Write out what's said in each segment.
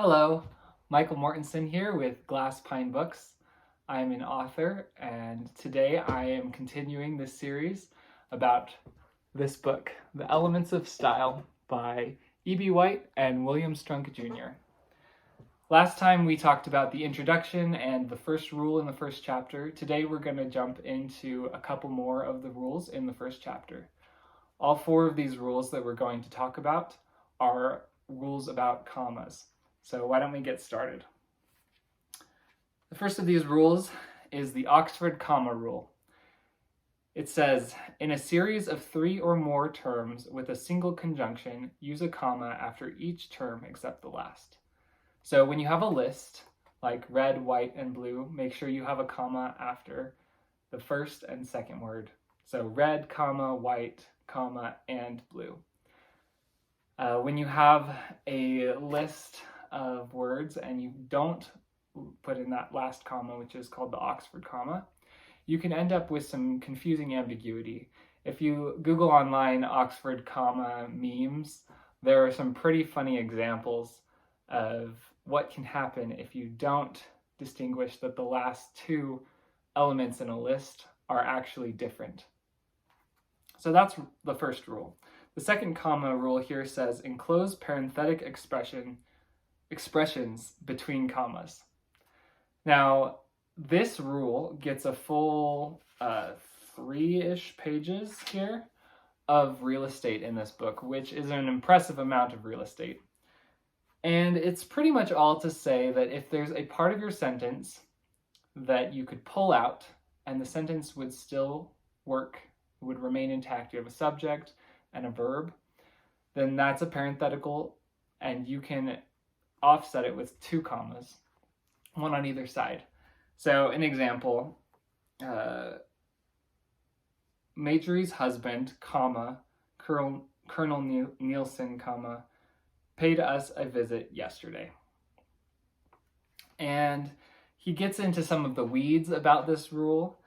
Hello, Michael Mortenson here with Glass Pine Books. I'm an author, and today I am continuing this series about this book, The Elements of Style by E.B. White and William Strunk Jr. Last time we talked about the introduction and the first rule in the first chapter. Today we're going to jump into a couple more of the rules in the first chapter. All four of these rules that we're going to talk about are rules about commas. So why don't we get started? The first of these rules is the Oxford comma rule. It says, in a series of 3 or more terms with a single conjunction, use a comma after each term except the last. So when you have a list, like red, white, and blue, make sure you have a comma after the first and second word. So red, comma, white, comma, and blue. When you have a list of words and you don't put in that last comma, which is called the Oxford comma, you can end up with some confusing ambiguity. If you Google online Oxford comma memes, there are some pretty funny examples of what can happen if you don't distinguish that the last two elements in a list are actually different. So that's the first rule. The second comma rule here says enclose parenthetic expressions between commas. Now, this rule gets a full 3-ish pages here of real estate in this book, which is an impressive amount of real estate. And it's pretty much all to say that if there's a part of your sentence that you could pull out and the sentence would still work, would remain intact, you have a subject and a verb, then that's a parenthetical, and you can offset it with 2 commas, one on either side. So an example, Marjorie's husband, comma, Colonel Nielsen, comma, paid us a visit yesterday. And he gets into some of the weeds about this rule.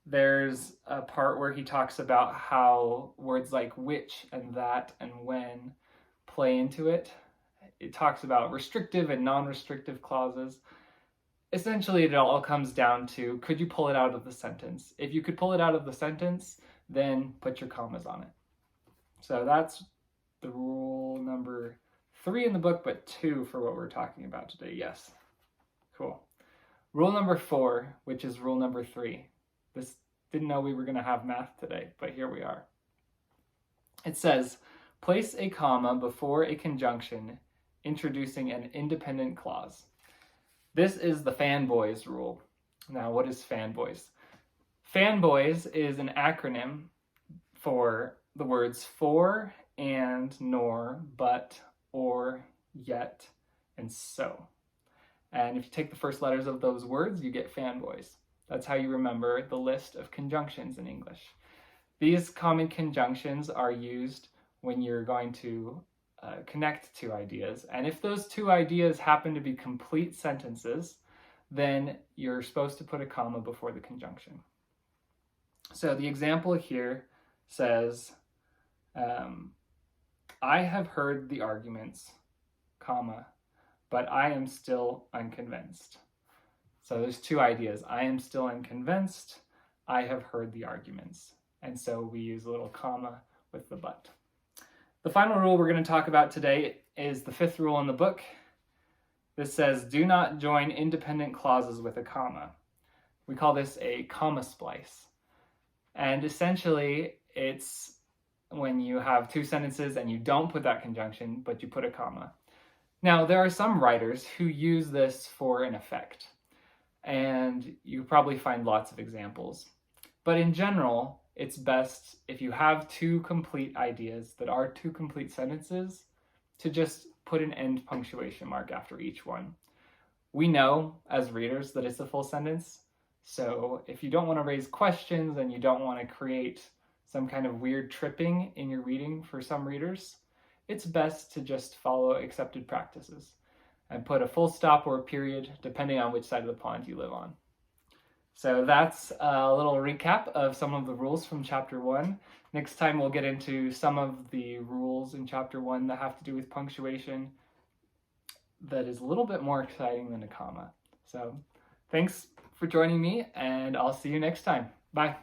There's a part where he talks about how words like which and that and when play into it. It talks about restrictive and non-restrictive clauses. Essentially, it all comes down to, could you pull it out of the sentence? If you could pull it out of the sentence, then put your commas on it. So that's the rule number 3 in the book, but 2 for what we're talking about today. Yes. Cool. Rule number 4, which is rule number 3. Didn't know we were going to have math today, but here we are. It says, place a comma before a conjunction introducing an independent clause. This is the fanboys rule. Now, what is fanboys? Fanboys is an acronym for the words for, and, nor, but, or, yet, and so. And if you take the first letters of those words, you get fanboys. That's how you remember the list of conjunctions in English. These common conjunctions are used when you're going to connect 2 ideas. And if those 2 ideas happen to be complete sentences, then you're supposed to put a comma before the conjunction. So the example here says, I have heard the arguments, comma, but I am still unconvinced. So there's 2 ideas. I am still unconvinced. I have heard the arguments. And so we use a little comma with the but. The final rule we're going to talk about today is the 5th rule in the book. This says, do not join independent clauses with a comma. We call this a comma splice. And essentially, it's when you have 2 sentences and you don't put that conjunction, but you put a comma. Now, there are some writers who use this for an effect, and you probably find lots of examples. But in general, it's best if you have 2 complete ideas that are 2 complete sentences to just put an end punctuation mark after each one. We know as readers that it's a full sentence, so if you don't want to raise questions and you don't want to create some kind of weird tripping in your reading for some readers, it's best to just follow accepted practices and put a full stop or a period, depending on which side of the pond you live on. So that's a little recap of some of the rules from chapter 1. Next time we'll get into some of the rules in chapter 1 that have to do with punctuation, that is a little bit more exciting than a comma. So thanks for joining me, and I'll see you next time. Bye.